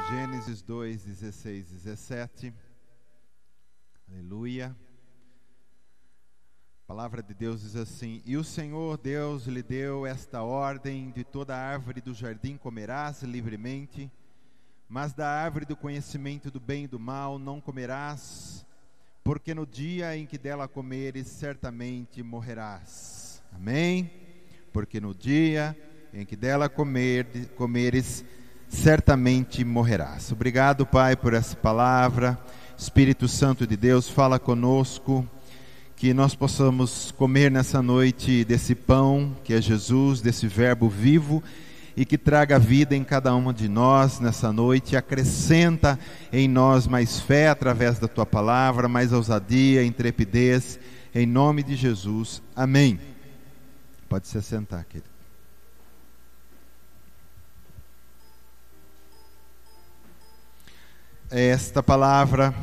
Gênesis 2, 16, 17. Aleluia. A palavra de Deus diz assim: E o Senhor Deus lhe deu esta ordem: de toda árvore do jardim comerás livremente, mas da árvore do conhecimento do bem e do mal não comerás, porque no dia em que dela comeres, certamente morrerás. Amém? Porque no dia em que dela comeres, certamente morrerás. Obrigado, Pai, por essa palavra. Espírito Santo de Deus, fala conosco, que nós possamos comer nessa noite desse pão que é Jesus, desse verbo vivo, e que traga vida em cada uma de nós nessa noite. Acrescenta em nós mais fé através da Tua palavra, mais ousadia, intrepidez, em nome de Jesus. Amém. Pode se assentar, querido. Esta palavra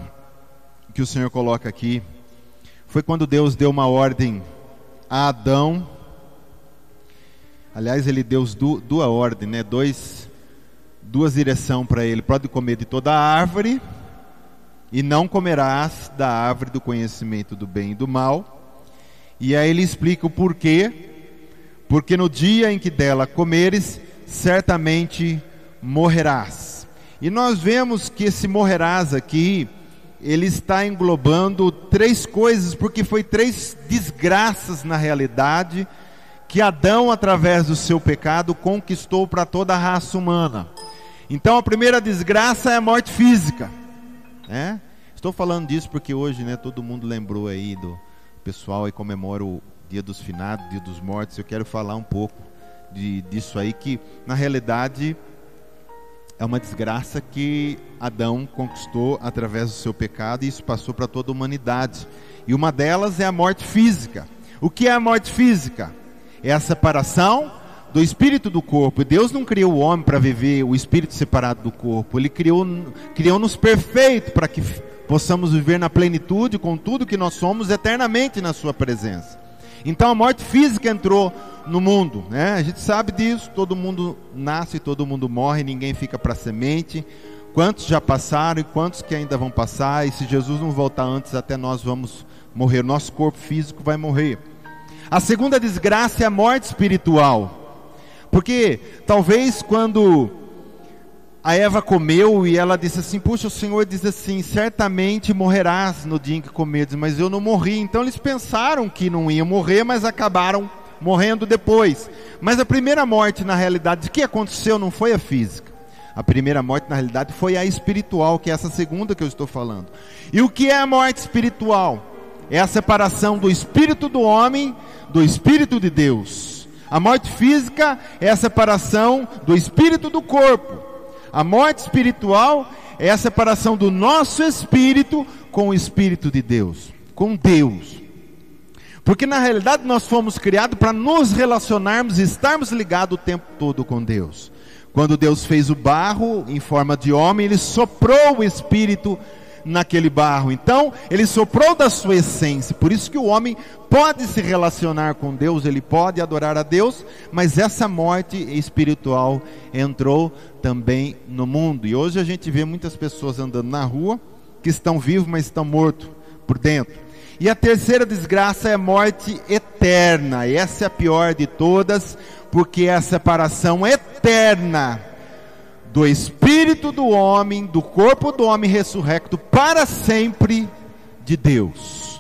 que o Senhor coloca aqui foi quando Deus deu uma ordem a Adão. Aliás, ele deu duas ordens, né? Duas direções para ele: pode comer de toda a árvore, e não comerás da árvore do conhecimento do bem e do mal. E aí ele explica o porquê: porque no dia em que dela comeres, certamente morrerás. E nós vemos que esse morrerás aqui, ele está englobando três coisas, porque foi três desgraças na realidade, que Adão, através do seu pecado, conquistou para toda a raça humana. Então a primeira desgraça é a morte física, né? Estou falando disso porque hoje, né, todo mundo lembrou aí do pessoal e comemora o Dia dos Finados, Dia dos Mortos. Eu quero falar um pouco disso aí, que na realidade é uma desgraça que Adão conquistou através do seu pecado, e isso passou para toda a humanidade. E uma delas é a morte física. O que é a morte física? É a separação do espírito do corpo. Deus não criou o homem para viver o espírito separado do corpo. Ele criou-nos perfeito para que possamos viver na plenitude com tudo que nós somos eternamente na sua presença. Então a morte física entrou no mundo, né? A gente sabe disso. Todo mundo nasce, todo mundo morre, ninguém fica para semente. Quantos já passaram e quantos que ainda vão passar? E se Jesus não voltar antes, até nós vamos morrer. Nosso corpo físico vai morrer. A segunda desgraça é a morte espiritual. Porque talvez quando a Eva comeu e ela disse assim: puxa, o Senhor diz assim: certamente morrerás no dia em que comeres, mas eu não morri. Então eles pensaram que não iam morrer, mas acabaram morrendo depois. Mas a primeira morte, na realidade, o que aconteceu não foi a física. A primeira morte, na realidade, foi a espiritual, que é essa segunda que eu estou falando. E o que é a morte espiritual? É a separação do espírito do homem do espírito de Deus. A morte física é a separação do espírito do corpo. A morte espiritual é a separação do nosso espírito com o Espírito de Deus, com Deus. Porque na realidade nós fomos criados para nos relacionarmos e estarmos ligados o tempo todo com Deus. Quando Deus fez o barro em forma de homem, Ele soprou o Espírito naquele barro. Então Ele soprou da sua essência. Por isso que o homem pode se relacionar com Deus, ele pode adorar a Deus, mas essa morte espiritual entrou também no mundo. E hoje a gente vê muitas pessoas andando na rua que estão vivos, mas estão mortos por dentro. E a terceira desgraça é a morte eterna. E essa é a pior de todas, porque é a separação eterna do espírito do homem, do corpo do homem ressurrecto para sempre de Deus.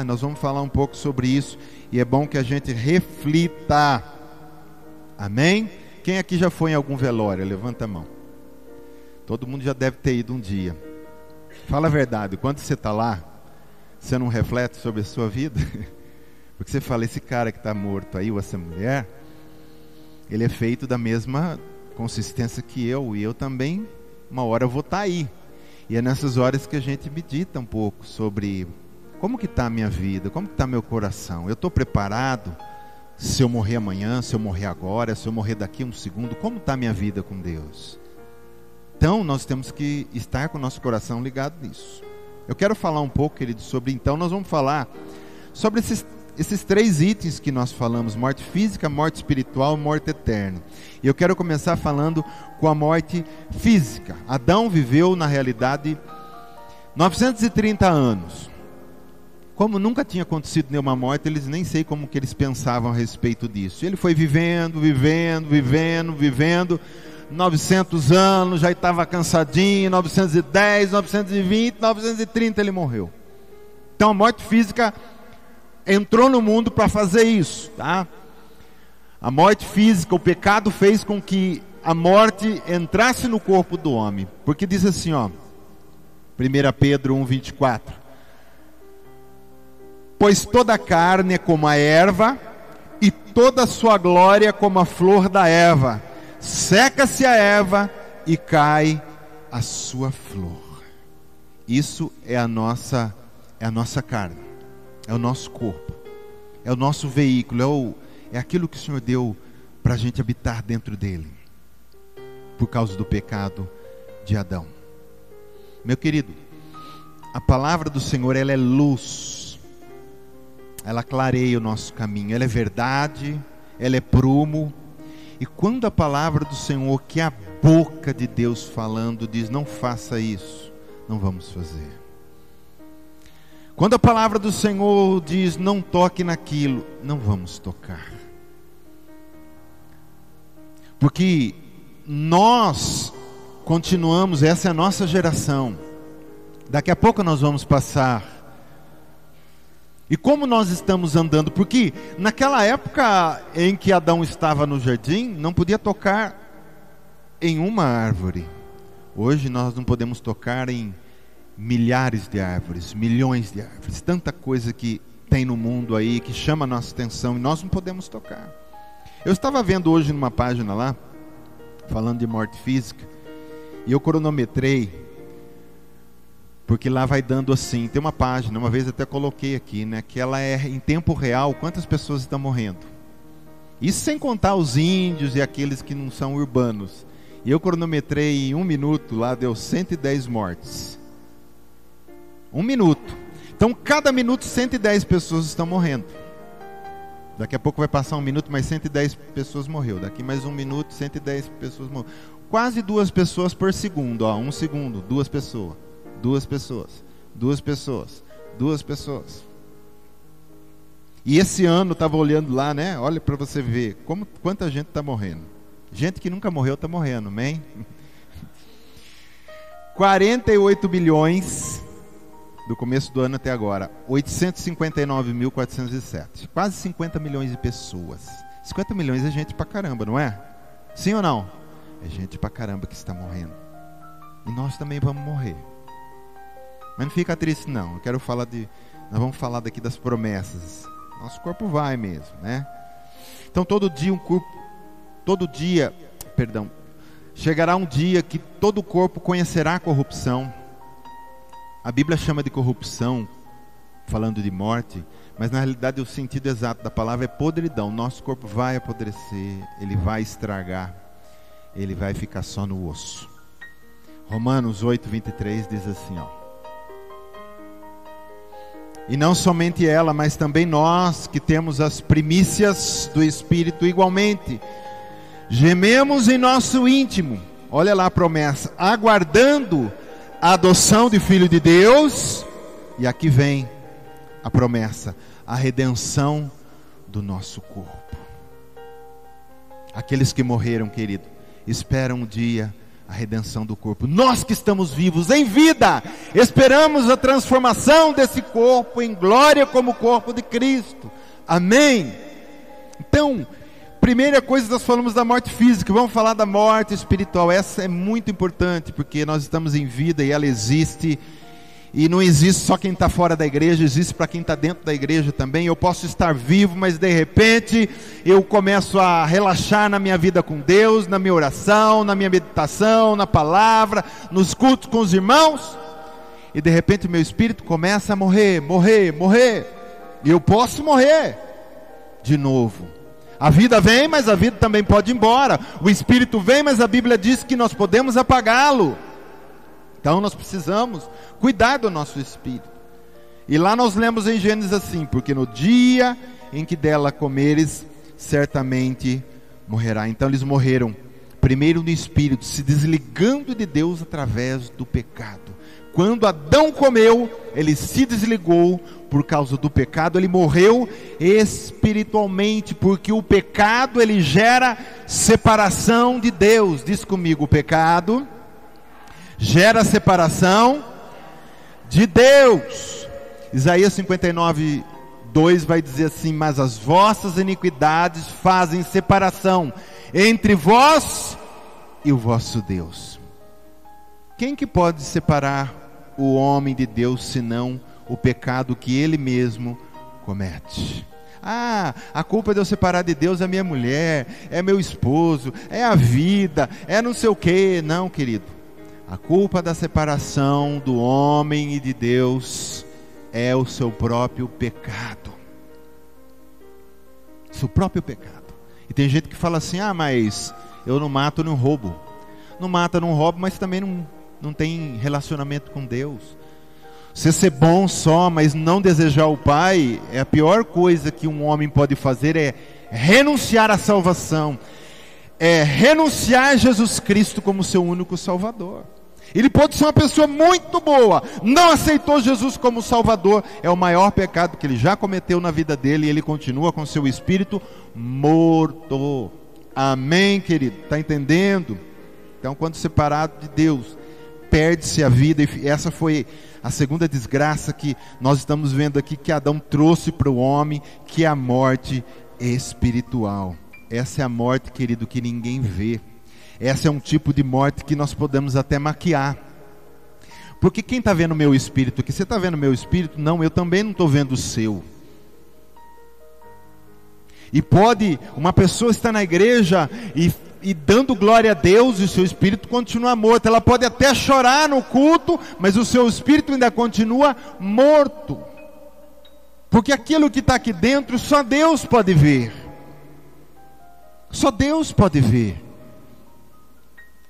Nós vamos falar um pouco sobre isso, e é bom que a gente reflita. Amém? Quem aqui já foi em algum velório? Levanta a mão. Todo mundo já deve ter ido um dia. Fala a verdade, quando você está lá, você não reflete sobre a sua vida? Porque você fala: esse cara que está morto aí, ou essa mulher, ele é feito da mesma consistência que eu, e eu também, uma hora eu vou estar aí. E é nessas horas que a gente medita um pouco sobre como que está a minha vida, como que está meu coração. Eu estou preparado? Se eu morrer amanhã, se eu morrer agora, se eu morrer daqui a um segundo, como está a minha vida com Deus? Então nós temos que estar com o nosso coração ligado nisso. Eu quero falar um pouco, querido, sobre, então nós vamos falar sobre esses três itens que nós falamos: morte física, morte espiritual, morte eterna. E eu quero começar falando com a morte física. Adão viveu, na realidade, 930 anos. Como nunca tinha acontecido nenhuma morte, eles nem sei como que eles pensavam a respeito disso. Ele foi vivendo, 900 anos, já estava cansadinho, 910, 920, 930 ele morreu. Então a morte física entrou no mundo para fazer isso, tá? A morte física, o pecado fez com que a morte entrasse no corpo do homem. Porque diz assim, ó, 1 Pedro 1,24: pois toda a carne é como a erva, e toda a sua glória como a flor da erva. Seca-se a erva e cai a sua flor. Isso é a nossa carne, é o nosso corpo, é o nosso veículo, é aquilo que o Senhor deu para a gente habitar dentro dele, por causa do pecado de Adão. Meu querido, a palavra do Senhor, ela é luz, ela clareia o nosso caminho, ela é verdade, ela é prumo. E quando a palavra do Senhor, que é a boca de Deus falando, diz não faça isso, não vamos fazer. Quando a palavra do Senhor diz não toque naquilo, não vamos tocar. Porque nós continuamos, essa é a nossa geração. Daqui a pouco nós vamos passar. E como nós estamos andando? Porque naquela época em que Adão estava no jardim, não podia tocar em uma árvore. Hoje nós não podemos tocar em milhares de árvores, milhões de árvores. Tanta coisa que tem no mundo aí que chama a nossa atenção e nós não podemos tocar. Eu estava vendo hoje numa página lá, falando de morte física, e eu cronometrei, porque lá vai dando assim, tem uma página, uma vez até coloquei aqui, né, que ela é em tempo real, quantas pessoas estão morrendo. Isso sem contar os índios e aqueles que não são urbanos. E eu cronometrei em 1 minuto, lá deu 110 mortes. 1 minuto. Então cada minuto 110 pessoas estão morrendo. Daqui a pouco vai passar 1 minuto, mas 110 pessoas morreu. Daqui mais 1 minuto, 110 pessoas morreu. Quase 2 pessoas por segundo, ó, 1 segundo, 2 pessoas. 2 pessoas, 2 pessoas, 2 pessoas. E esse ano, estava olhando lá, né? Olha para você ver quanta gente está morrendo. Gente que nunca morreu está morrendo, amém? 48 bilhões do começo do ano até agora, 859.407. Quase 50 milhões de pessoas. 50 milhões é gente pra caramba, não é? Sim ou não? É gente pra caramba que está morrendo. E nós também vamos morrer. Mas não fica triste não, nós vamos falar daqui das promessas. Nosso corpo vai mesmo, né? Então chegará um dia que todo o corpo conhecerá a corrupção. A Bíblia chama de corrupção, falando de morte, mas na realidade o sentido exato da palavra é podridão. Nosso corpo vai apodrecer, ele vai estragar, ele vai ficar só no osso. Romanos 8:23 diz assim, ó: e não somente ela, mas também nós que temos as primícias do Espírito igualmente, gememos em nosso íntimo, olha lá a promessa, aguardando a adoção de filho de Deus, e aqui vem a promessa, a redenção do nosso corpo. Aqueles que morreram, querido, esperam um dia a redenção do corpo. Nós que estamos vivos em vida, esperamos a transformação desse corpo em glória como o corpo de Cristo. Amém? Então, primeira coisa, nós falamos da morte física, vamos falar da morte espiritual. Essa é muito importante, porque nós estamos em vida e ela existe. E não existe só quem está fora da igreja, existe para quem está dentro da igreja também. Eu posso estar vivo, mas de repente eu começo a relaxar na minha vida com Deus, na minha oração, na minha meditação, na palavra, nos cultos com os irmãos, e de repente o meu espírito começa a morrer. E eu posso morrer de novo. A vida vem, mas a vida também pode ir embora. O espírito vem, mas a Bíblia diz que nós podemos apagá-lo. Então nós precisamos cuidar do nosso espírito. E lá nós lemos em Gênesis assim: porque no dia em que dela comeres, certamente morrerá. Então eles morreram, primeiro no espírito, se desligando de Deus através do pecado. Quando Adão comeu, ele se desligou por causa do pecado, ele morreu espiritualmente, porque o pecado ele gera separação de Deus. Diz comigo: o pecado gera separação de Deus. Isaías 59:2 vai dizer assim: mas as vossas iniquidades fazem separação entre vós e o vosso Deus. Quem que pode separar o homem de Deus, senão o pecado que ele mesmo comete? Ah, a culpa de eu separar de Deus é minha mulher, é meu esposo, é a vida, é não sei o que. Não, querido. A culpa da separação do homem e de Deus é o seu próprio pecado. Seu próprio pecado. E tem gente que fala assim: ah, mas eu não mato, não roubo. Não mata, não rouba, mas também não tem relacionamento com Deus. Você ser bom só, mas não desejar o Pai, é a pior coisa que um homem pode fazer, é renunciar à salvação, é renunciar a Jesus Cristo como seu único Salvador. Ele pode ser uma pessoa muito boa, não aceitou Jesus como Salvador, é o maior pecado que ele já cometeu na vida dele, e ele continua com seu espírito morto. Amém, querido? Está entendendo? Então, quando separado de Deus, perde-se a vida. E essa foi a segunda desgraça que nós estamos vendo aqui, que Adão trouxe para o homem, que é a morte espiritual. Essa é a morte, querido, que ninguém vê. Essa é um tipo de morte que nós podemos até maquiar. Porque quem está vendo o meu espírito aqui? Você está vendo o meu espírito? Não, eu também não estou vendo o seu. E pode uma pessoa estar na igreja e dando glória a Deus, e o seu espírito continua morto. Ela pode até chorar no culto, mas o seu espírito ainda continua morto. Porque aquilo que está aqui dentro, só Deus pode ver. Só Deus pode ver.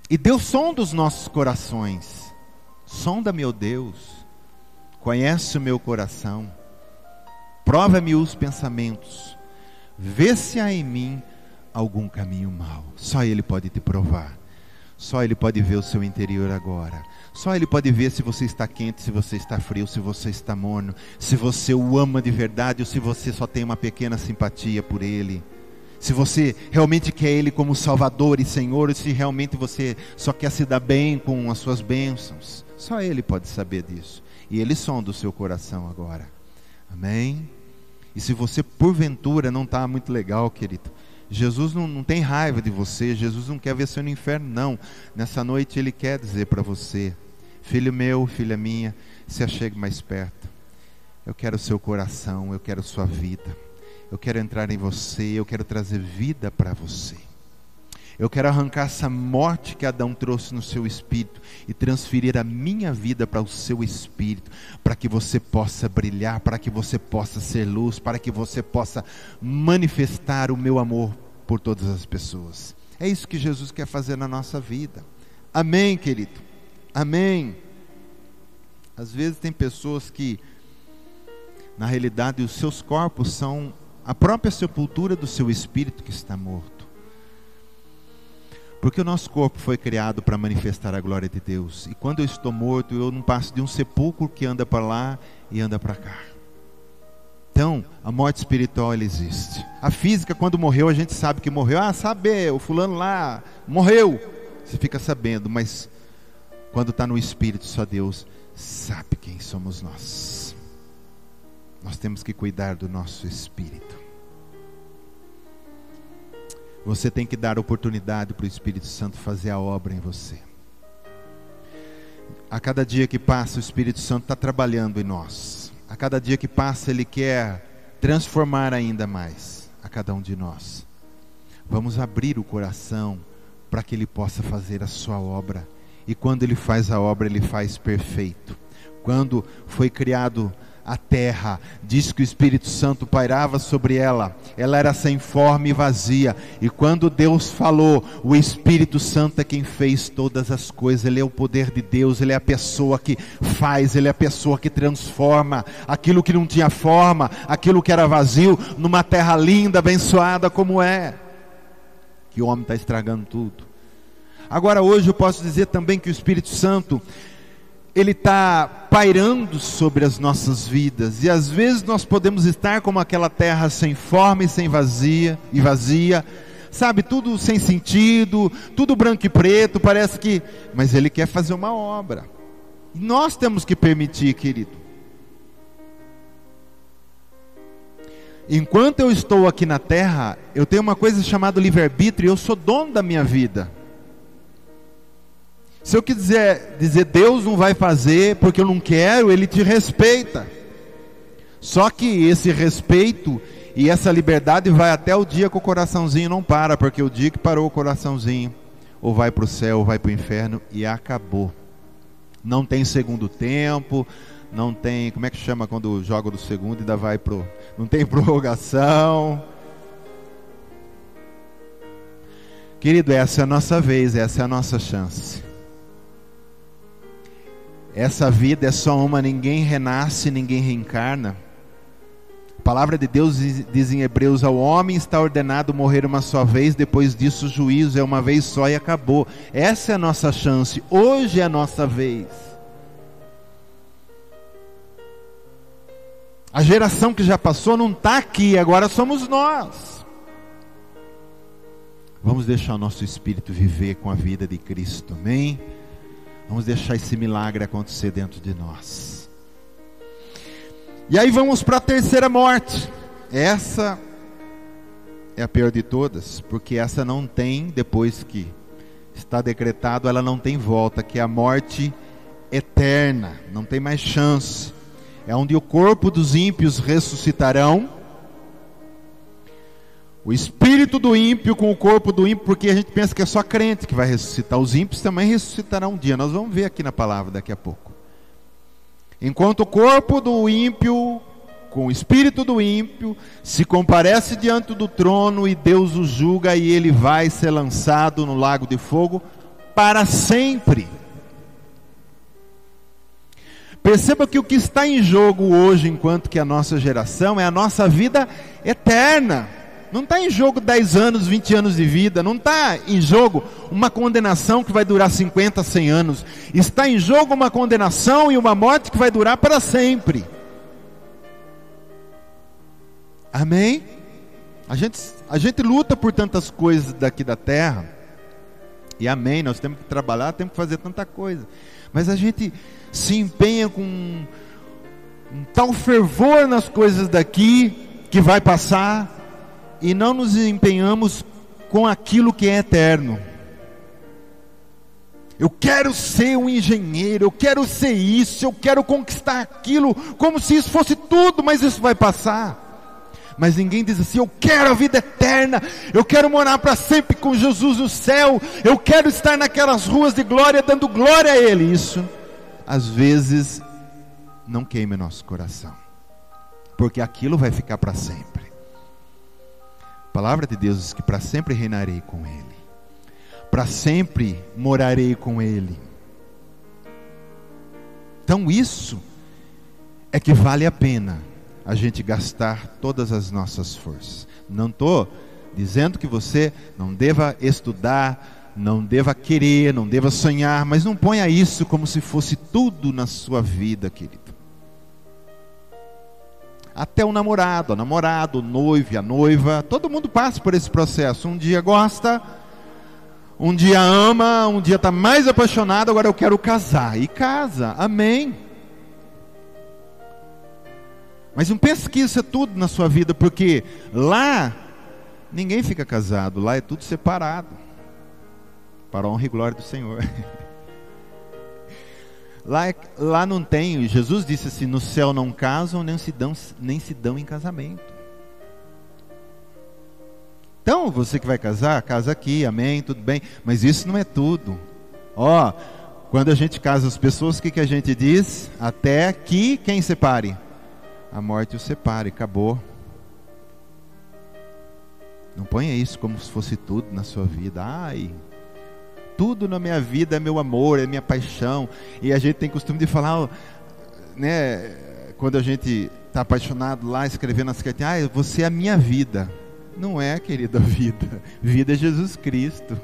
E Deus sonda os nossos corações. Sonda, meu Deus, conhece o meu coração, prova-me os pensamentos, vê se há em mim algum caminho mau. Só Ele pode te provar. Só Ele pode ver o seu interior agora. Só Ele pode ver se você está quente, se você está frio, se você está morno, se você o ama de verdade ou se você só tem uma pequena simpatia por Ele. Se você realmente quer Ele como Salvador e Senhor, ou se realmente você só quer se dar bem com as suas bênçãos. Só Ele pode saber disso. E Ele sonda o seu coração agora. Amém? E se você porventura não está muito legal, querido, Jesus não tem raiva de você. Jesus não quer ver você no inferno, não. Nessa noite Ele quer dizer para você: filho meu, filha minha, se achegue mais perto. Eu quero o seu coração, eu quero sua vida. Eu quero entrar em você, eu quero trazer vida para você. Eu quero arrancar essa morte que Adão trouxe no seu espírito e transferir a minha vida para o seu espírito, para que você possa brilhar, para que você possa ser luz, para que você possa manifestar o meu amor por todas as pessoas. É isso que Jesus quer fazer na nossa vida. Amém, querido? Amém. Às vezes tem pessoas que, na realidade, os seus corpos são a própria sepultura do seu espírito que está morto. Porque o nosso corpo foi criado para manifestar a glória de Deus. E quando eu estou morto, eu não passo de um sepulcro que anda para lá e anda para cá. Então, a morte espiritual, ela existe. A física, quando morreu, a gente sabe que morreu. Ah, sabe, o fulano lá morreu. Você fica sabendo, mas quando está no espírito, só Deus sabe quem somos nós. Nós temos que cuidar do nosso espírito. Você tem que dar oportunidade para o Espírito Santo fazer a obra em você. A cada dia que passa, o Espírito Santo está trabalhando em nós. A cada dia que passa, Ele quer transformar ainda mais a cada um de nós. Vamos abrir o coração para que Ele possa fazer a sua obra. E quando Ele faz a obra, Ele faz perfeito. Quando foi criado a terra, diz que o Espírito Santo pairava sobre ela, ela era sem forma e vazia, e quando Deus falou, o Espírito Santo é quem fez todas as coisas, Ele é o poder de Deus, Ele é a pessoa que faz, Ele é a pessoa que transforma aquilo que não tinha forma, aquilo que era vazio, numa terra linda, abençoada como é, que o homem está estragando tudo. Agora hoje eu posso dizer também que o Espírito Santo, Ele está pairando sobre as nossas vidas, e às vezes nós podemos estar como aquela terra sem forma e vazia, sabe, tudo sem sentido, tudo branco e preto, parece que, mas Ele quer fazer uma obra, e nós temos que permitir, querido. Enquanto eu estou aqui na terra, eu tenho uma coisa chamada livre-arbítrio, e eu sou dono da minha vida. Se eu quiser dizer Deus não vai fazer porque eu não quero, Ele te respeita. Só que esse respeito e essa liberdade vai até o dia que o coraçãozinho não para, porque o dia que parou o coraçãozinho, ou vai para o céu ou vai para o inferno, e acabou. Não tem segundo tempo, não tem, como é que chama quando joga do segundo e ainda vai pro, não tem prorrogação. Querido, essa é a nossa vez, essa é a nossa chance. Essa vida é só uma, ninguém renasce, ninguém reencarna. A palavra de Deus diz em Hebreus: ao homem está ordenado morrer uma só vez, depois disso o juízo é uma vez só e acabou. Essa é a nossa chance, hoje é a nossa vez. A geração que já passou não está aqui, agora somos nós. Vamos deixar o nosso espírito viver com a vida de Cristo, amém? Vamos deixar esse milagre acontecer dentro de nós. E aí vamos para a terceira morte. Essa é a pior de todas, porque essa não tem, depois que está decretado, ela não tem volta, que é a morte eterna, não tem mais chance. É onde o corpo dos ímpios ressuscitarão, o espírito do ímpio com o corpo do ímpio, porque a gente pensa que é só crente que vai ressuscitar. Os ímpios também ressuscitarão um dia, nós vamos ver aqui na palavra daqui a pouco. Enquanto o corpo do ímpio com o espírito do ímpio se comparece diante do trono e Deus o julga, e ele vai ser lançado no lago de fogo para sempre. Perceba que o que está em jogo hoje, enquanto que a nossa geração, é a nossa vida eterna. Não está em jogo 10 anos, 20 anos de vida. Não está em jogo uma condenação que vai durar 50, 100 anos. Está em jogo uma condenação e uma morte que vai durar para sempre. Amém? A gente luta por tantas coisas daqui da terra. E amém, nós temos que trabalhar, temos que fazer tanta coisa. Mas a gente se empenha com um tal fervor nas coisas daqui, que vai passar, e não nos empenhamos com aquilo que é eterno. Eu quero ser um engenheiro, eu quero ser isso, eu quero conquistar aquilo, como se isso fosse tudo, mas isso vai passar. Mas ninguém diz assim: eu quero a vida eterna, eu quero morar para sempre com Jesus no céu, eu quero estar naquelas ruas de glória, dando glória a Ele. Isso, às vezes, não queima nosso coração, porque aquilo vai ficar para sempre. A palavra de Deus diz que para sempre reinarei com Ele, para sempre morarei com Ele. Então isso é que vale a pena a gente gastar todas as nossas forças. Não estou dizendo que você não deva estudar, não deva querer, não deva sonhar, mas não ponha isso como se fosse tudo na sua vida, querido. Até o namorado, a namorada, o noivo, a noiva, todo mundo passa por esse processo. Um dia gosta, um dia ama, um dia está mais apaixonado, agora eu quero casar. E casa, amém. Mas não pense que isso é tudo na sua vida, porque lá ninguém fica casado, lá é tudo separado, para a honra e glória do Senhor. Lá não tem, Jesus disse assim: no céu não casam, nem se dão em casamento. Então, você que vai casar, casa aqui, amém, tudo bem, mas isso não é tudo. Quando a gente casa as pessoas, o que a gente diz? Até que quem separe? a morte o separe, acabou. Não ponha isso como se fosse tudo na sua vida. Ai, tudo na minha vida é meu amor, é minha paixão. E a gente tem costume de falar, né, quando a gente está apaixonado lá, escrevendo as cartinhas, você é a minha vida. Não é, querida, vida. Vida é Jesus Cristo.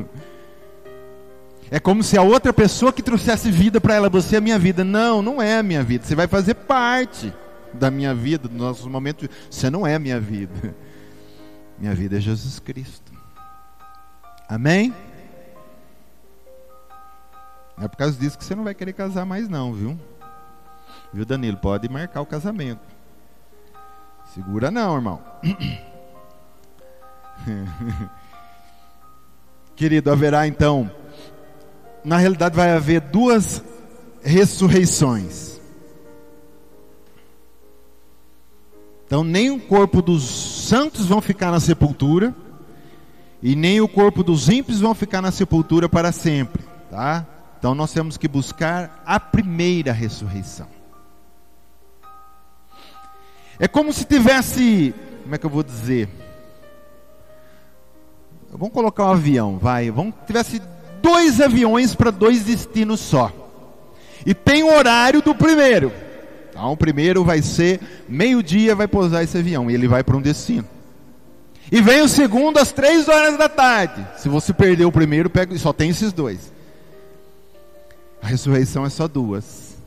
É como se a outra pessoa que trouxesse vida para ela, você é a minha vida. Não, não é a minha vida. Você vai fazer parte da minha vida, dos nossos momentos. Você não é a minha vida. Minha vida é Jesus Cristo. Amém? É por causa disso que você não vai querer casar mais não, viu? Viu, Danilo? Pode marcar o casamento. Segura não, irmão. Querido, haverá então, na realidade vai haver 2 ressurreições. Então nem o corpo dos santos vão ficar na sepultura, e nem o corpo dos ímpios vão ficar na sepultura para sempre, tá? Então nós temos que buscar a primeira ressurreição. É como se tivesse, como é que eu vou dizer? Vamos colocar um avião, vai. Tivesse 2 aviões para 2 destinos só. E tem o horário do primeiro. Então o primeiro vai ser meio-dia, vai pousar esse avião. E ele vai para um destino. E vem o segundo às 3 horas da tarde. Se você perder o primeiro, pega, só tem esses 2. A ressurreição é só 2.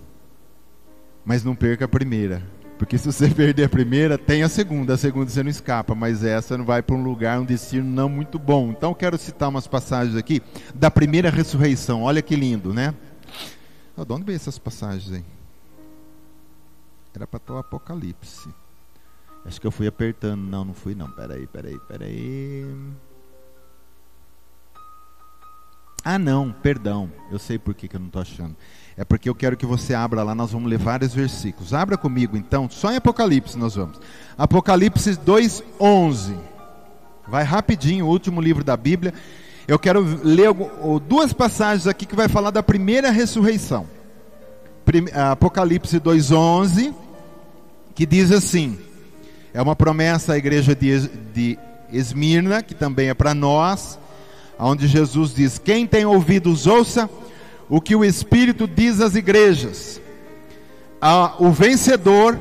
Mas não perca a primeira. Porque se você perder a primeira, tem a segunda você não escapa, mas essa não vai para um lugar, um destino não muito bom. Então eu quero citar umas passagens aqui da primeira ressurreição. Olha que lindo, né? De onde veio essas passagens aí? Era para estar o Apocalipse. Acho que eu fui apertando. Não fui não. Peraí. Ah não, perdão. Eu sei por que eu não estou achando. É porque eu quero que você abra lá, nós vamos ler vários versículos. Abra comigo então, só em Apocalipse nós vamos. Apocalipse 2:11. Vai rapidinho, o último livro da Bíblia. Eu quero ler 2 passagens aqui que vai falar da primeira ressurreição. Apocalipse 2:11, que diz assim, é uma promessa à igreja de Esmirna, que também é para nós, onde Jesus diz, quem tem ouvidos ouça o que o Espírito diz às igrejas. O vencedor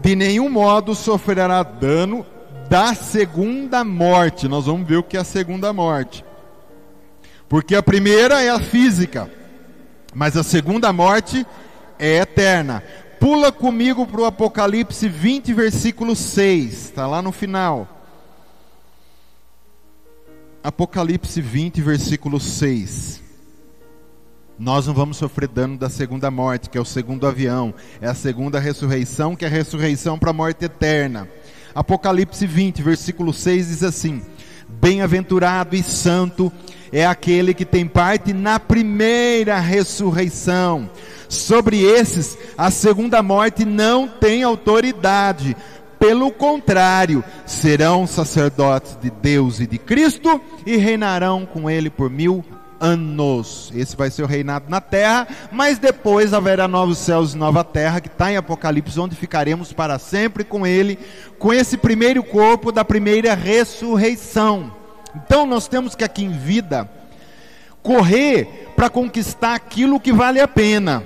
de nenhum modo sofrerá dano da segunda morte. Nós vamos ver o que é a segunda morte. Porque a primeira é a física, mas a segunda morte é eterna. Pula comigo para o Apocalipse 20, versículo 6. Está lá no final. Apocalipse 20, versículo 6. Nós não vamos sofrer dano da segunda morte, que é o segundo avião. É a segunda ressurreição, que é a ressurreição para a morte eterna. Apocalipse 20, versículo 6 diz assim: bem-aventurado e santo é aquele que tem parte na primeira ressurreição. Sobre esses, a segunda morte não tem autoridade. Pelo contrário, serão sacerdotes de Deus e de Cristo e reinarão com Ele por 1000 anos. Esse vai ser o reinado na terra, mas depois haverá novos céus e nova terra, que está em Apocalipse, onde ficaremos para sempre com Ele, com esse primeiro corpo da primeira ressurreição. Então nós temos que aqui em vida correr para conquistar aquilo que vale a pena,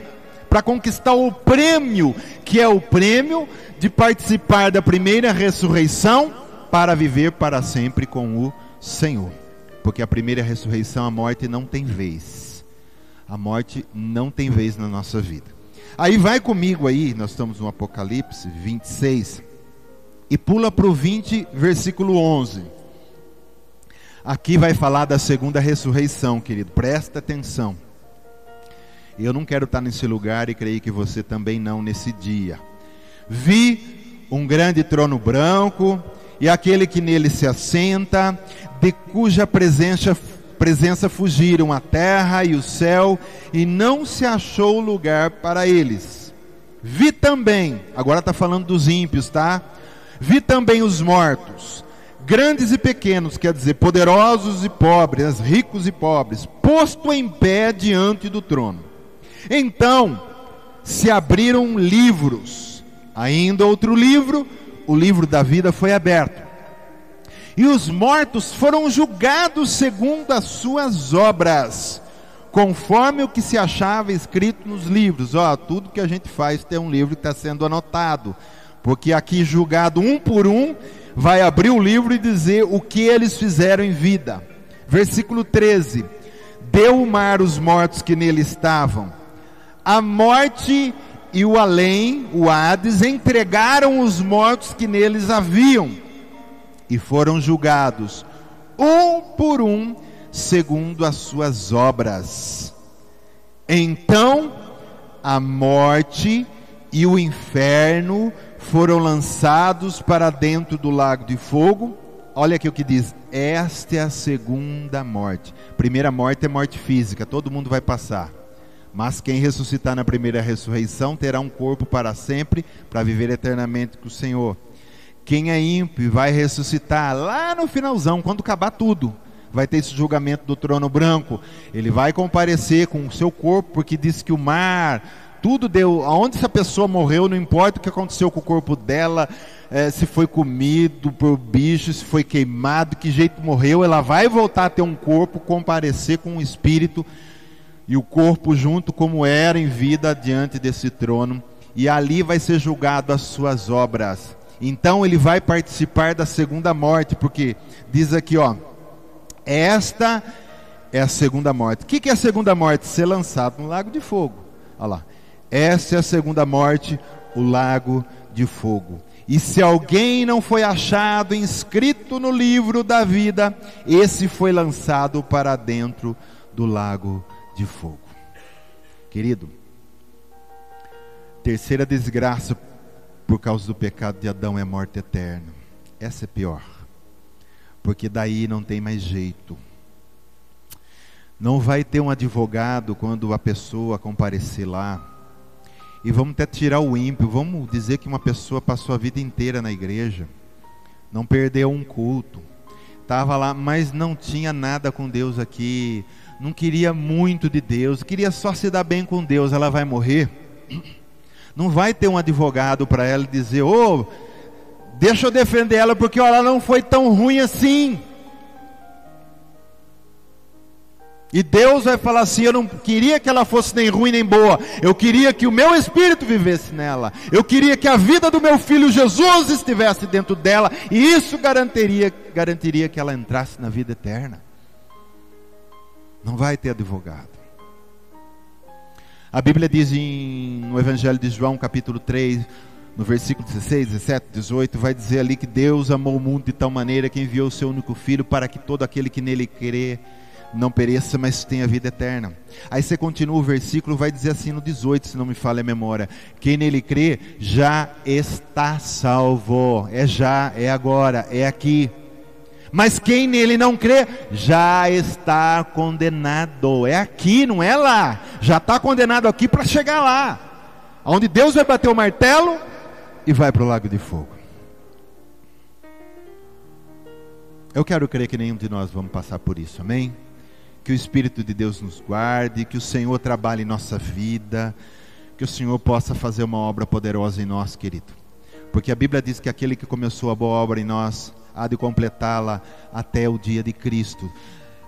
para conquistar o prêmio, que é o prêmio de participar da primeira ressurreição, para viver para sempre com o Senhor. Porque a primeira ressurreição, a morte não tem vez. A morte não tem vez na nossa vida. Aí vai comigo aí, nós estamos no Apocalipse 26, e pula para o 20, versículo 11. Aqui vai falar da segunda ressurreição, querido, presta atenção. Eu não quero estar nesse lugar e creio que você também não nesse dia. Vi um grande trono branco e aquele que nele se assenta, de cuja presença fugiram a terra e o céu, e não se achou lugar para eles. Vi também, agora está falando dos ímpios, tá? Vi também os mortos, grandes e pequenos, quer dizer, poderosos e pobres, ricos e pobres, posto em pé diante do trono. Então se abriram livros. Ainda outro livro, o livro da vida, foi aberto. E os mortos foram julgados segundo as suas obras, conforme o que se achava escrito nos livros. Tudo que a gente faz tem um livro que está sendo anotado, porque aqui julgado um por um, vai abrir o livro e dizer o que eles fizeram em vida. Versículo 13: deu o mar os mortos que nele estavam, a morte e o além, o Hades, entregaram os mortos que neles haviam, e foram julgados, um por um, segundo as suas obras. Então a morte e o inferno foram lançados para dentro do lago de fogo. Olha aqui o que diz: esta é a segunda morte. Primeira morte é morte física, todo mundo vai passar. Mas quem ressuscitar na primeira ressurreição terá um corpo para sempre, para viver eternamente com o Senhor. Quem é ímpio vai ressuscitar lá no finalzão, quando acabar tudo. Vai ter esse julgamento do trono branco. Ele vai comparecer com o seu corpo, porque diz que o mar, tudo deu, aonde essa pessoa morreu, não importa o que aconteceu com o corpo dela, se foi comido por bicho, se foi queimado, que jeito morreu, ela vai voltar a ter um corpo, comparecer com um espírito, e o corpo junto como era em vida diante desse trono, e ali vai ser julgado as suas obras. Então ele vai participar da segunda morte, porque diz aqui, esta é a segunda morte. O que é a segunda morte? Ser lançado no lago de fogo. Olha lá, esta é a segunda morte, o lago de fogo. E se alguém não foi achado inscrito no livro da vida, esse foi lançado para dentro do lago de fogo. Querido, terceira desgraça por causa do pecado de Adão é a morte eterna. Essa é pior, porque daí não tem mais jeito. Não vai ter um advogado quando a pessoa comparecer lá, e vamos até tirar o ímpio, vamos dizer que uma pessoa passou a vida inteira na igreja, não perdeu um culto, estava lá, mas não tinha nada com Deus aqui, não queria muito de Deus, queria só se dar bem com Deus. Ela vai morrer, não vai ter um advogado para ela dizer: deixa eu defender ela, porque ela não foi tão ruim assim. E Deus vai falar assim: eu não queria que ela fosse nem ruim nem boa, eu queria que o meu Espírito vivesse nela, eu queria que a vida do meu filho Jesus estivesse dentro dela, e isso garantiria que ela entrasse na vida eterna. Não vai ter advogado. A Bíblia diz no Evangelho de João, capítulo 3, no versículo 16, 17, 18, vai dizer ali que Deus amou o mundo de tal maneira que enviou o seu único Filho, para que todo aquele que nele crê não pereça, mas tenha vida eterna. Aí você continua o versículo, vai dizer assim no 18, se não me falha a memória: quem nele crê já está salvo. É já, é agora, é aqui. Mas quem nele não crê já está condenado. É aqui, não é lá. Já está condenado aqui para chegar lá, onde Deus vai bater o martelo e vai para o lago de fogo. Eu quero crer que nenhum de nós vamos passar por isso, amém? Que o Espírito de Deus nos guarde, que o Senhor trabalhe em nossa vida, que o Senhor possa fazer uma obra poderosa em nós, querido. Porque a Bíblia diz que aquele que começou a boa obra em nós há de completá-la até o dia de Cristo.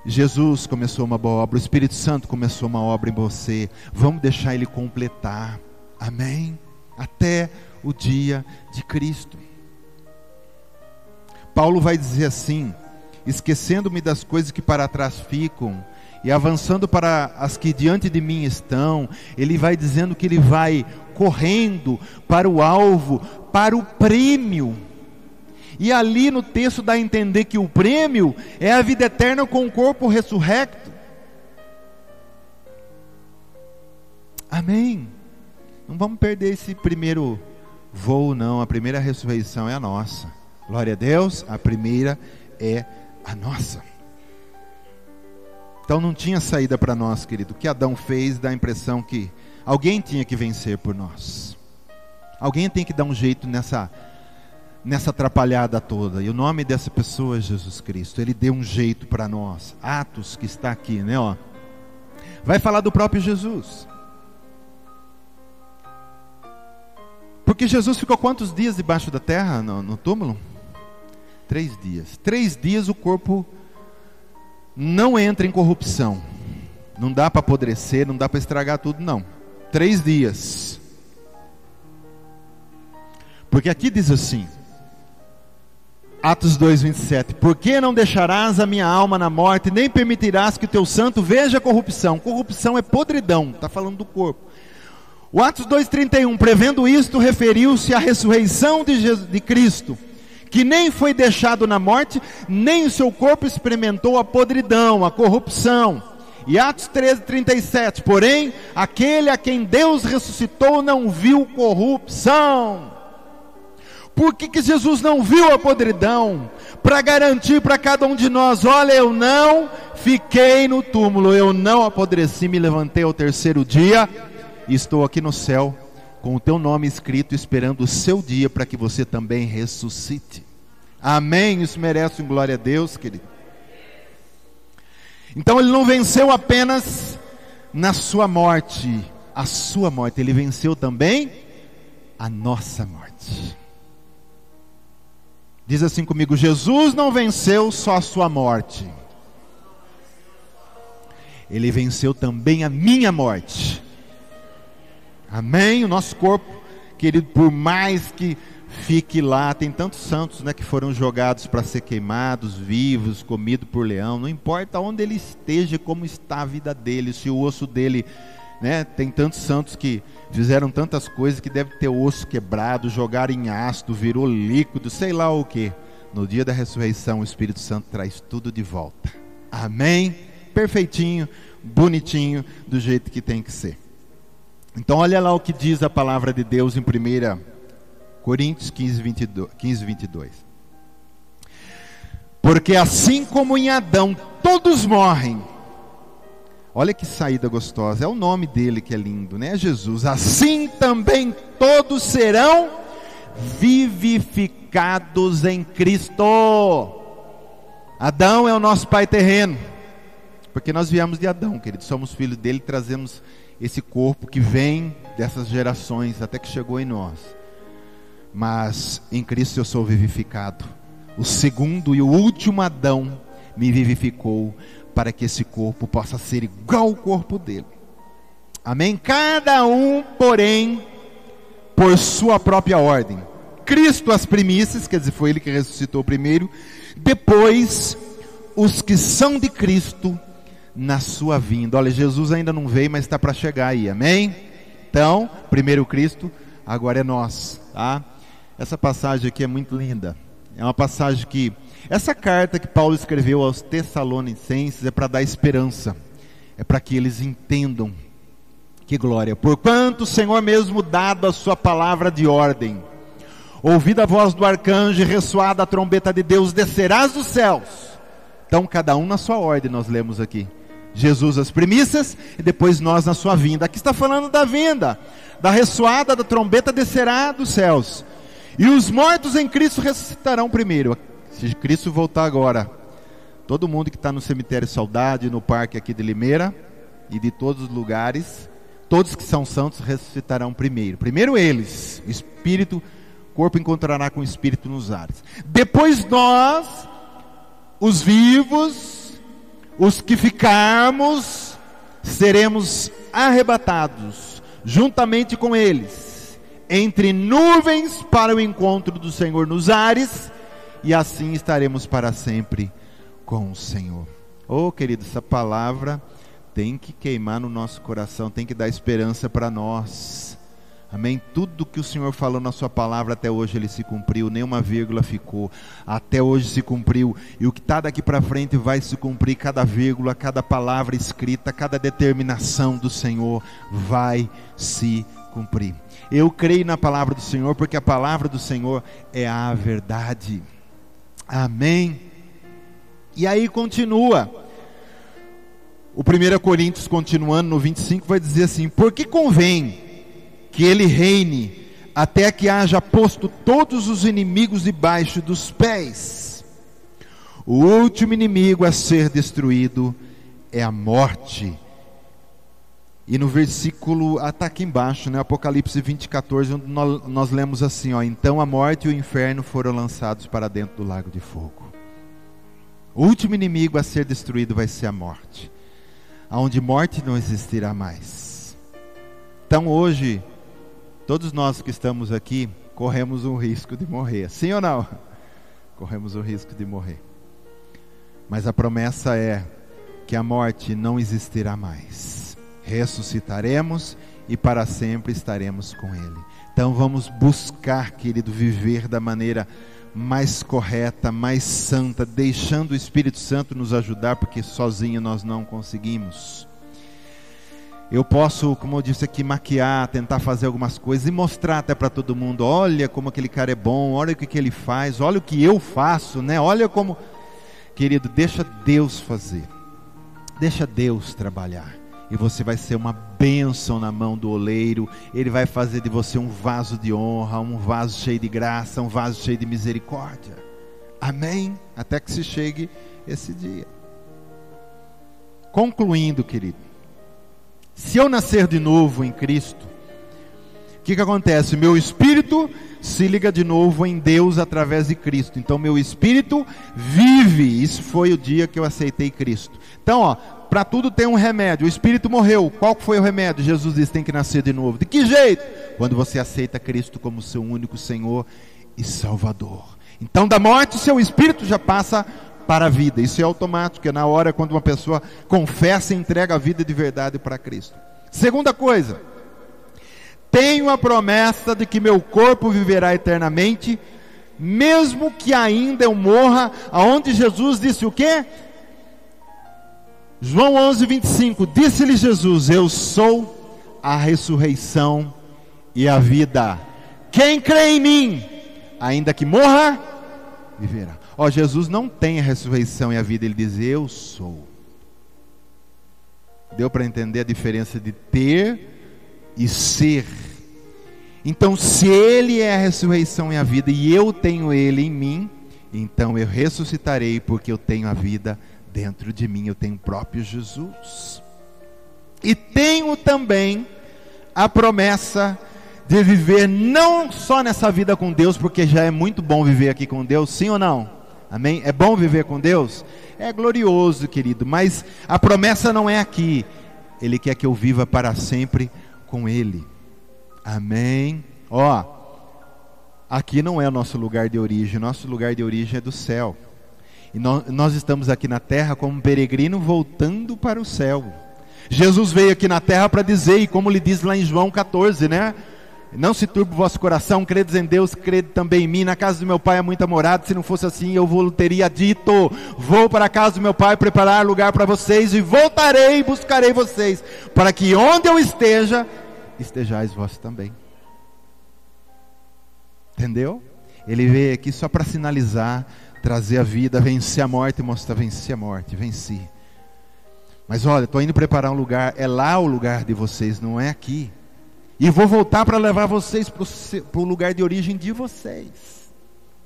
Jesus começou uma boa obra, o Espírito Santo começou uma obra em você. Vamos deixar Ele completar, amém? Até o dia de Cristo. Paulo vai dizer assim: esquecendo-me das coisas que para trás ficam e avançando para as que diante de mim estão. Ele vai dizendo que ele vai correndo para o alvo, para o prêmio. E ali no texto dá a entender que o prêmio é a vida eterna com o corpo ressurrecto. Amém? Não vamos perder esse primeiro voo não, a primeira ressurreição é a nossa. Glória a Deus, a primeira é a nossa. Então não tinha saída para nós, querido. O que Adão fez dá a impressão que alguém tinha que vencer por nós. Alguém tem que dar um jeito nessa atrapalhada toda. E o nome dessa pessoa é Jesus Cristo. Ele deu um jeito para nós. Atos, que está aqui, né? Vai falar do próprio Jesus. Porque Jesus ficou quantos dias debaixo da terra, no túmulo? 3 dias. 3 dias o corpo não entra em corrupção. Não dá para apodrecer, não dá para estragar tudo, não. 3 dias. Porque aqui diz assim, Atos 2:27, por que não deixarás a minha alma na morte, nem permitirás que o teu santo veja corrupção? Corrupção é podridão, está falando do corpo. O Atos 2:31, prevendo isto, referiu-se à ressurreição de Cristo, que nem foi deixado na morte, nem o seu corpo experimentou a podridão, a corrupção. E Atos 13:37, porém, aquele a quem Deus ressuscitou não viu corrupção. Por que Jesus não viu a podridão? Para garantir para cada um de nós, olha, eu não fiquei no túmulo, eu não apodreci, me levantei ao 3º dia, e estou aqui no céu, com o teu nome escrito, esperando o seu dia, para que você também ressuscite. Amém? Isso merece glória a Deus, querido. Então ele não venceu apenas na sua morte, a sua morte, ele venceu também a nossa morte. Diz assim comigo, Jesus não venceu só a sua morte, ele venceu também a minha morte. Amém? O nosso corpo, querido, por mais que fique lá, tem tantos santos, né, que foram jogados para ser queimados, vivos, comidos por leão, não importa onde ele esteja, como está a vida dele, se o osso dele, né, tem tantos santos que fizeram tantas coisas que deve ter o osso quebrado, jogaram em ácido, virou líquido, sei lá o que. No dia da ressurreição o Espírito Santo traz tudo de volta. Amém? Perfeitinho, bonitinho, do jeito que tem que ser. Então olha lá o que diz a palavra de Deus em 1 Coríntios 15:22. Porque assim como em Adão todos morrem, olha que saída gostosa, é o nome dele que é lindo, né? Jesus. Assim também todos serão vivificados em Cristo. Adão é o nosso pai terreno, porque nós viemos de Adão, querido, somos filhos dele, trazemos esse corpo que vem dessas gerações até que chegou em nós. Mas em Cristo eu sou vivificado. O segundo e o último Adão me vivificou, para que esse corpo possa ser igual ao corpo dele. Amém? Cada um, porém, por sua própria ordem. Cristo as primícias, quer dizer, foi ele que ressuscitou primeiro. Depois, os que são de Cristo na sua vinda. Olha, Jesus ainda não veio, mas está para chegar aí. Amém? Então, primeiro Cristo, agora é nós, tá? Essa passagem aqui é muito linda. É uma passagem que... Essa carta que Paulo escreveu aos Tessalonicenses é para dar esperança. É para que eles entendam. Que glória. Porquanto o Senhor mesmo dado a sua palavra de ordem, ouvida a voz do arcanjo e ressoada a trombeta de Deus, descerás dos céus. Então cada um na sua ordem, nós lemos aqui. Jesus as primícias e depois nós na sua vinda. Aqui está falando da vinda. Da ressoada da trombeta descerá dos céus. E os mortos em Cristo ressuscitarão primeiro. Se Cristo voltar agora, todo mundo que está no cemitério Saudade, no parque aqui de Limeira e de todos os lugares, todos que são santos ressuscitarão primeiro. Primeiro eles, o Espírito, o corpo encontrará com o Espírito nos ares. Depois nós, os vivos, os que ficarmos, seremos arrebatados juntamente com eles entre nuvens para o encontro do Senhor nos ares, e assim estaremos para sempre com o Senhor. Oh, querido, essa palavra tem que queimar no nosso coração, tem que dar esperança para nós. Amém? Tudo que o Senhor falou na sua palavra até hoje ele se cumpriu, nenhuma vírgula ficou, até hoje se cumpriu, e o que está daqui para frente vai se cumprir, cada vírgula, cada palavra escrita, cada determinação do Senhor vai se cumprir. Eu creio na palavra do Senhor, porque a palavra do Senhor é a verdade. Amém? E aí continua, o 1 Coríntios continuando no 25 vai dizer assim, porque convém que ele reine até que haja posto todos os inimigos debaixo dos pés. O último inimigo a ser destruído é a morte. E no versículo, está aqui embaixo, né, Apocalipse 20:14, onde nós lemos assim, ó: então a morte e o inferno foram lançados para dentro do lago de fogo. O último inimigo a ser destruído vai ser a morte, aonde morte não existirá mais. Então hoje, todos nós que estamos aqui, corremos o risco de morrer, sim ou não? Corremos o risco de morrer. Mas a promessa é que a morte não existirá mais. Ressuscitaremos e para sempre estaremos com Ele. Então vamos buscar, querido, viver da maneira mais correta, mais santa, deixando o Espírito Santo nos ajudar, porque sozinho nós não conseguimos. Eu posso, como eu disse aqui, maquiar, tentar fazer algumas coisas e mostrar até para todo mundo: olha como aquele cara é bom, olha o que ele faz, olha o que eu faço, né? Olha como... Querido, deixa Deus fazer, deixa Deus trabalhar, e você vai ser uma bênção na mão do oleiro. Ele vai fazer de você um vaso de honra, um vaso cheio de graça, um vaso cheio de misericórdia. Amém? Até que se chegue esse dia. Concluindo, querido, se eu nascer de novo em Cristo, o que acontece? Meu espírito se liga de novo em Deus através de Cristo. Então meu espírito vive. Isso foi o dia que eu aceitei Cristo. Então, ó, para tudo tem um remédio. O espírito morreu. Qual foi o remédio? Jesus disse: tem que nascer de novo. De que jeito? Quando você aceita Cristo como seu único Senhor e Salvador. Então da morte seu espírito já passa para a vida. Isso é automático, é na hora quando uma pessoa confessa e entrega a vida de verdade para Cristo. Segunda coisa, tenho a promessa de que meu corpo viverá eternamente, mesmo que ainda eu morra. Aonde Jesus disse o quê? João 11:25, disse-lhe Jesus: eu sou a ressurreição e a vida. Quem crê em mim, ainda que morra, viverá. Ó, Jesus não tem a ressurreição e a vida, ele diz: eu sou. Deu para entender a diferença de ter e ser. Então, se Ele é a ressurreição e a vida, e eu tenho Ele em mim, então eu ressuscitarei, porque eu tenho a vida dentro de mim, eu tenho o próprio Jesus. E tenho também a promessa de viver não só nessa vida com Deus, porque já é muito bom viver aqui com Deus, sim ou não? Amém? É bom viver com Deus? É glorioso, querido, mas a promessa não é aqui. Ele quer que eu viva para sempre com Ele. Amém? Ó, aqui não é o nosso lugar de origem. Nosso lugar de origem é do céu. E nós estamos aqui na terra como um peregrino voltando para o céu. Jesus veio aqui na terra para dizer, e como ele diz lá em João 14, né? Não se turbe o vosso coração, credes em Deus, crede também em mim. Na casa do meu pai há muita morada, se não fosse assim eu vos teria dito: vou para a casa do meu pai preparar lugar para vocês, e voltarei e buscarei vocês, para que onde eu esteja, estejais vós também. Entendeu? Ele veio aqui só para sinalizar, trazer a vida, vencer a morte e mostrar: venci a morte, venci. Mas olha, estou indo preparar um lugar, é lá o lugar de vocês, não é aqui. E vou voltar para levar vocês para o lugar de origem de vocês,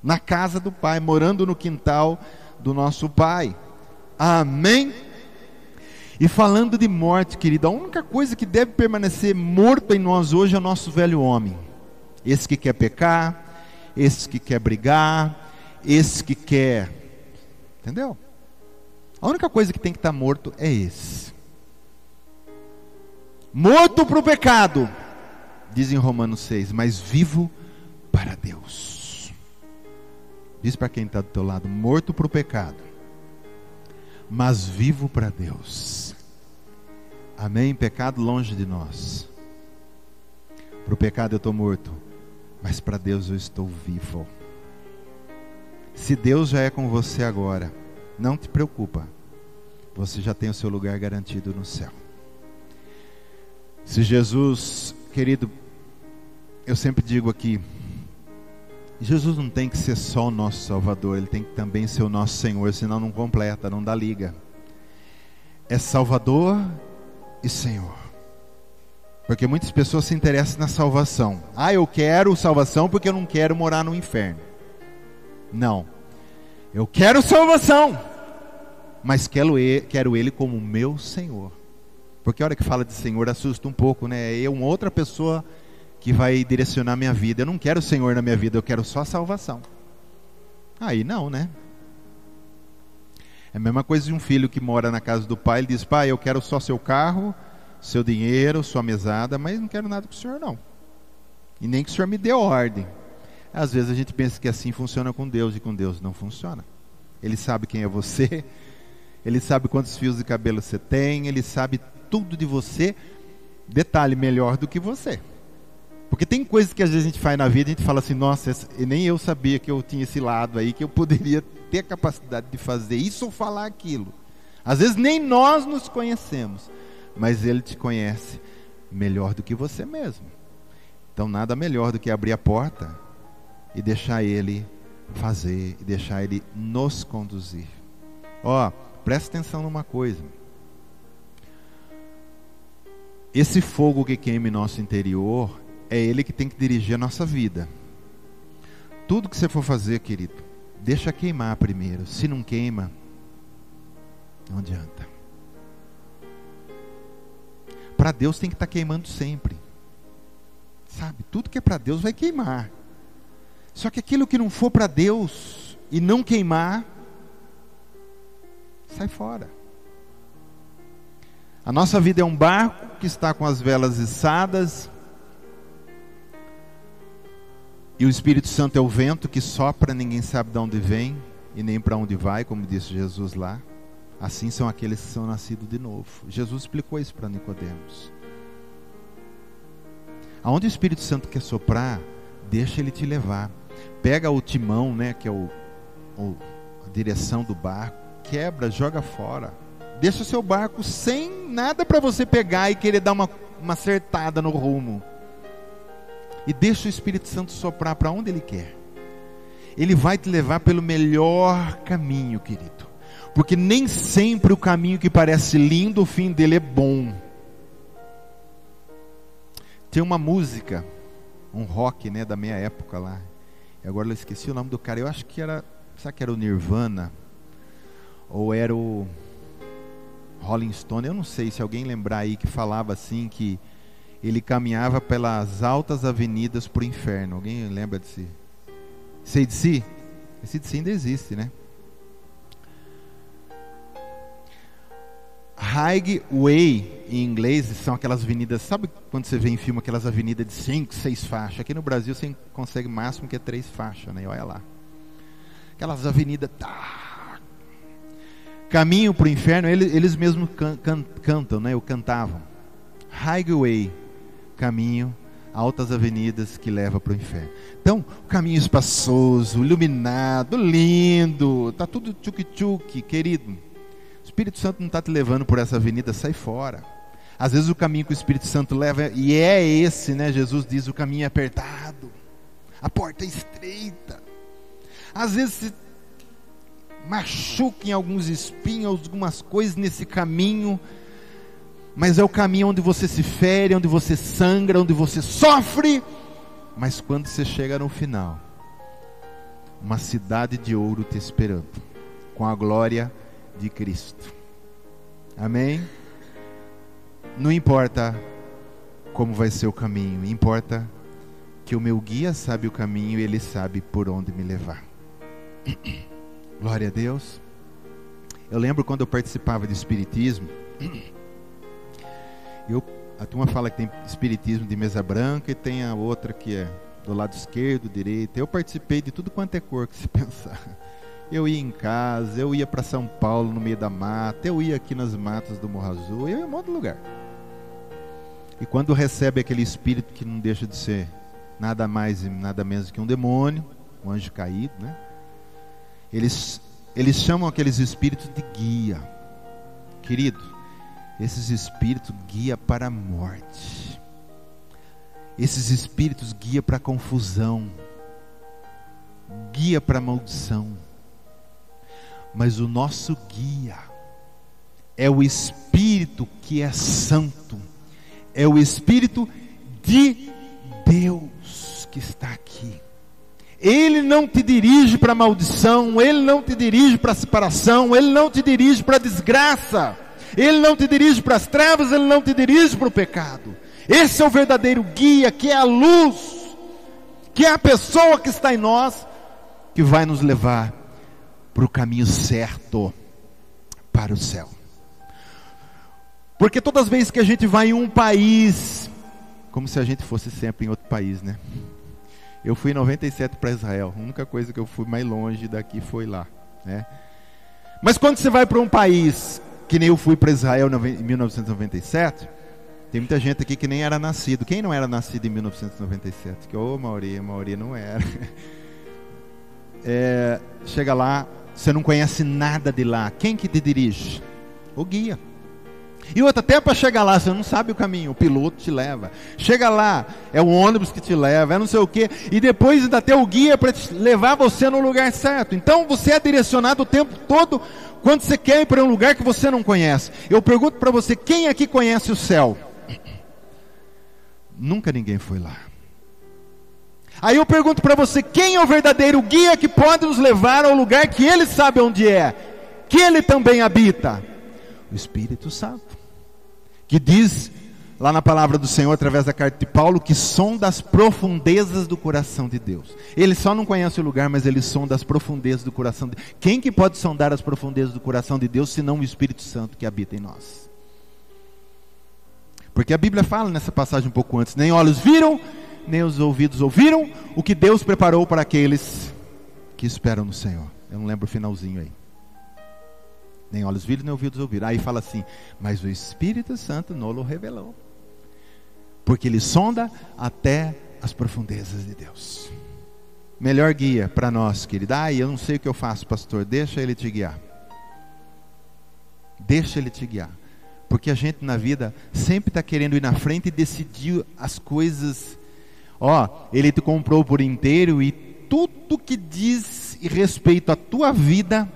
na casa do Pai, morando no quintal do nosso Pai. Amém? E falando de morte, querido, a única coisa que deve permanecer morto em nós hoje é o nosso velho homem. Esse que quer pecar, esse que quer brigar, esse que quer... Entendeu? A única coisa que tem que estar morto é esse. Morto para o pecado, diz em Romanos 6, mas vivo para Deus. Diz para quem está do teu lado: morto para o pecado, mas vivo para Deus. Amém? Pecado longe de nós. Para o pecado eu estou morto, mas para Deus eu estou vivo. Se Deus já é com você agora, não te preocupa, você já tem o seu lugar garantido no céu. Se Jesus, querido, eu sempre digo aqui, Jesus não tem que ser só o nosso Salvador, Ele tem que também ser o nosso Senhor, senão não completa, não dá liga. É Salvador e Senhor. Porque muitas pessoas se interessam na salvação. Ah, eu quero salvação porque eu não quero morar no inferno. Não, eu quero salvação, mas quero Ele como meu Senhor. Porque a hora que fala de Senhor assusta um pouco, né? É uma outra pessoa que vai direcionar a minha vida. Eu não quero o Senhor na minha vida, eu quero só a salvação. Aí não, né? É a mesma coisa de um filho que mora na casa do pai. Ele diz: pai, eu quero só seu carro, seu dinheiro, sua mesada, mas não quero nada com o senhor não. E nem que o senhor me dê ordem. Às vezes a gente pensa que assim funciona com Deus, e com Deus não funciona. Ele sabe quem é você, Ele sabe quantos fios de cabelo você tem, Ele sabe tudo de você. Detalhe, melhor do que você. Porque tem coisas que às vezes a gente faz na vida e a gente fala assim: nossa, nem eu sabia que eu tinha esse lado aí, que eu poderia ter a capacidade de fazer isso ou falar aquilo. Às vezes nem nós nos conhecemos, mas Ele te conhece melhor do que você mesmo. Então nada melhor do que abrir a porta e deixar Ele fazer, e deixar Ele nos conduzir. Ó, presta atenção numa coisa. Esse fogo que queima em nosso interior, é Ele que tem que dirigir a nossa vida. Tudo que você for fazer, querido, deixa queimar primeiro. Se não queima, não adianta. Para Deus tem que estar queimando sempre. Sabe, tudo que é para Deus vai queimar. Só que aquilo que não for para Deus e não queimar, sai fora. A nossa vida é um barco que está com as velas içadas, e o Espírito Santo é o vento que sopra, ninguém sabe de onde vem e nem para onde vai, como disse Jesus lá. Assim são aqueles que são nascidos de novo. Jesus explicou isso para Nicodemos. Aonde o Espírito Santo quer soprar, deixa ele te levar. Pega o timão, né, que é a direção do barco, quebra, joga fora. Deixa o seu barco sem nada para você pegar e querer dar uma acertada no rumo. E deixa o Espírito Santo soprar para onde Ele quer. Ele vai te levar pelo melhor caminho, querido. Porque nem sempre o caminho que parece lindo, o fim dele é bom. Tem uma música, um rock, né, da minha época lá. E agora eu esqueci o nome do cara. Eu acho que era, sabe que era o Nirvana? Ou era o Rolling Stone? Eu não sei, se alguém lembrar aí, que falava assim, que ele caminhava pelas altas avenidas para o inferno. Alguém lembra desse? Sei de si? Esse de si ainda existe, né? Highway, em inglês, são aquelas avenidas. Sabe quando você vê em filme aquelas avenidas de 5, 6 faixas? Aqui no Brasil você consegue máximo que é 3 faixas, né? Olha lá. Aquelas avenidas. Caminho para o inferno, eles mesmos cantam, né? Ou cantavam. Highway, caminho, altas avenidas que levam para o inferno. Então, o caminho espaçoso, iluminado, lindo, tá tudo tchuc-tchuc, querido. O Espírito Santo não está te levando por essa avenida, sai fora. Às vezes o caminho que o Espírito Santo leva, e é esse, né? Jesus diz: o caminho é apertado, a porta é estreita. Às vezes se machuca em alguns espinhos, algumas coisas nesse caminho, mas é o caminho onde você se fere, onde você sangra, onde você sofre. Mas quando você chega no final, uma cidade de ouro te esperando, com a glória de Cristo. Amém? Não importa como vai ser o caminho, importa que o meu guia sabe o caminho e ele sabe por onde me levar. Glória a Deus. Eu lembro quando eu participava de espiritismo, a turma fala que tem espiritismo de mesa branca e tem a outra que é do lado esquerdo, direito. Eu participei de tudo quanto é cor que se pensar. Eu ia em casa, eu ia para São Paulo no meio da mata, eu ia aqui nas matas do Morro Azul, eu ia em um monte de lugar. E quando recebe aquele espírito que não deixa de ser nada mais e nada menos que um demônio, um anjo caído, né? Eles chamam aqueles espíritos de guia. Querido, esses espíritos guiam para a morte. Esses espíritos guiam para a confusão, guia para a maldição. Mas o nosso guia é o Espírito que é santo, é o Espírito de Deus que está aqui. Ele não te dirige para a maldição, Ele não te dirige para a separação, Ele não te dirige para a desgraça. Ele não te dirige para as trevas, Ele não te dirige para o pecado. Esse é o verdadeiro guia, que é a luz, que é a pessoa que está em nós, que vai nos levar para o caminho certo, para o céu. Porque todas as vezes que a gente vai em um país, como se a gente fosse sempre em outro país, né? Eu fui em 97 para Israel, a única coisa que eu fui mais longe daqui foi lá, né? Mas quando você vai para um país, que nem eu fui para Israel em 1997, tem muita gente aqui que nem era nascido. Quem não era nascido em 1997? Que, ô, Mauri não era. Chega lá, você não conhece nada de lá. Quem que te dirige? O guia. E outra, até para chegar lá, você não sabe o caminho, o piloto te leva. Chega lá, é o ônibus que te leva, é não sei o quê. E depois ainda tem o guia para levar você no lugar certo. Então você é direcionado o tempo todo quando você quer ir para um lugar que você não conhece. Eu pergunto para você, quem aqui conhece o céu? Nunca ninguém foi lá. Aí eu pergunto para você, quem é o verdadeiro guia que pode nos levar ao lugar que Ele sabe onde é, que Ele também habita? O Espírito Santo, que diz lá na palavra do Senhor, através da carta de Paulo, que sonda as profundezas do coração de Deus. Ele só não conhece o lugar, mas ele sonda as profundezas do coração de Deus. Quem que pode sondar as profundezas do coração de Deus, senão o Espírito Santo que habita em nós? Porque a Bíblia fala nessa passagem um pouco antes, nem olhos viram, nem os ouvidos ouviram, o que Deus preparou para aqueles que esperam no Senhor. Eu não lembro o finalzinho aí. Nem olhos viram, nem ouvidos ouviram. Aí fala assim, mas o Espírito Santo não o revelou, porque Ele sonda até as profundezas de Deus. Melhor guia para nós, querido. Eu não sei o que eu faço, pastor. Deixa Ele te guiar. Deixa Ele te guiar. Porque a gente na vida sempre está querendo ir na frente e decidir as coisas. Ele te comprou por inteiro e tudo que diz respeito à tua vida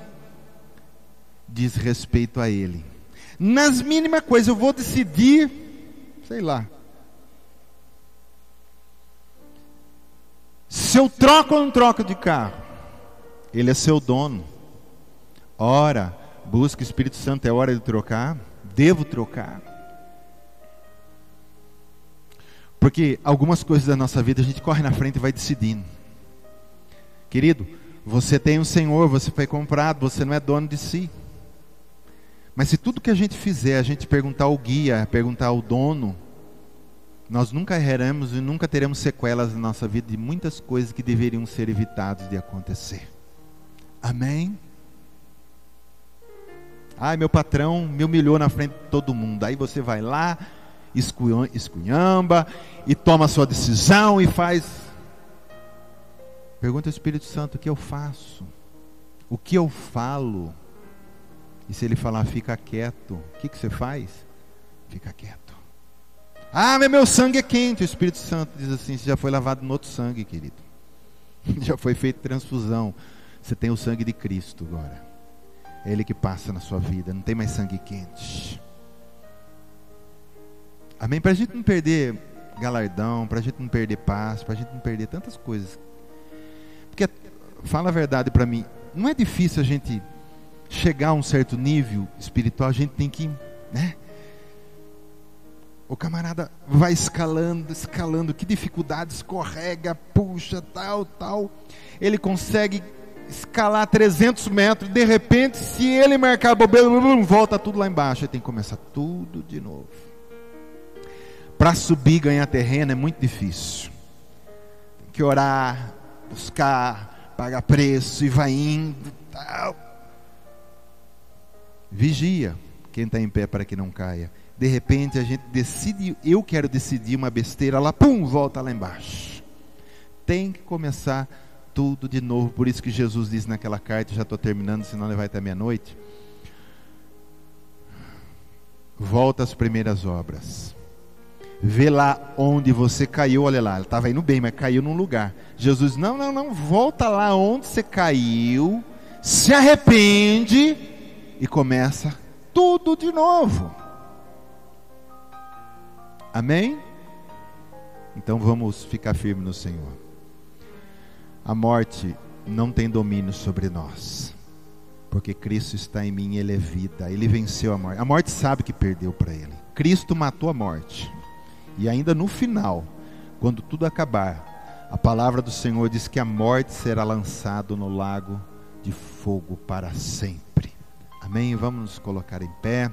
diz respeito a Ele. Nas mínimas coisas eu vou decidir, sei lá, se eu troco ou não troco de carro. Ele é seu dono. Ora, busca o Espírito Santo, é hora de trocar. Devo trocar. Porque algumas coisas da nossa vida a gente corre na frente e vai decidindo. Querido, você tem um Senhor, você foi comprado, você não é dono de si. Mas se tudo que a gente fizer, a gente perguntar ao guia, perguntar ao dono, nós nunca erraremos e nunca teremos sequelas na nossa vida de muitas coisas que deveriam ser evitadas de acontecer. Amém? Meu patrão me humilhou na frente de todo mundo. Aí você vai lá, esculhamba, e toma a sua decisão e faz. Pergunta ao Espírito Santo, o que eu faço? O que eu falo? E se ele falar, fica quieto, o que você faz? Fica quieto. Mas meu sangue é quente. O Espírito Santo diz assim, você já foi lavado no outro sangue, querido. Já foi feita transfusão. Você tem o sangue de Cristo agora. É Ele que passa na sua vida, não tem mais sangue quente. Amém? Para a gente não perder galardão, para a gente não perder paz, para a gente não perder tantas coisas. Porque, fala a verdade para mim, não é difícil a gente chegar a um certo nível espiritual, a gente tem que, o camarada vai escalando, que dificuldade, escorrega, puxa, tal. Ele consegue escalar 300 metros, de repente, se ele marcar a bobeira, volta tudo lá embaixo, ele tem que começar tudo de novo. Para subir, ganhar terreno é muito difícil. Tem que orar, buscar, pagar preço e vai indo, tal. Vigia quem está em pé para que não caia. De repente a gente decide, eu quero decidir uma besteira lá, volta lá embaixo. Tem que começar tudo de novo. Por isso que Jesus diz naquela carta, já estou terminando, senão ele vai até meia-noite. Volta às primeiras obras. Vê lá onde você caiu, olha lá, ele estava indo bem, mas caiu num lugar. Jesus, não, volta lá onde você caiu, se arrepende e começa tudo de novo. Amém? Então vamos ficar firmes no Senhor. A morte não tem domínio sobre nós. Porque Cristo está em mim, Ele é vida, Ele venceu a morte. A morte sabe que perdeu para Ele. Cristo matou a morte. E ainda no final, quando tudo acabar, a palavra do Senhor diz que a morte será lançada no lago de fogo para sempre. Amém? Vamos nos colocar em pé.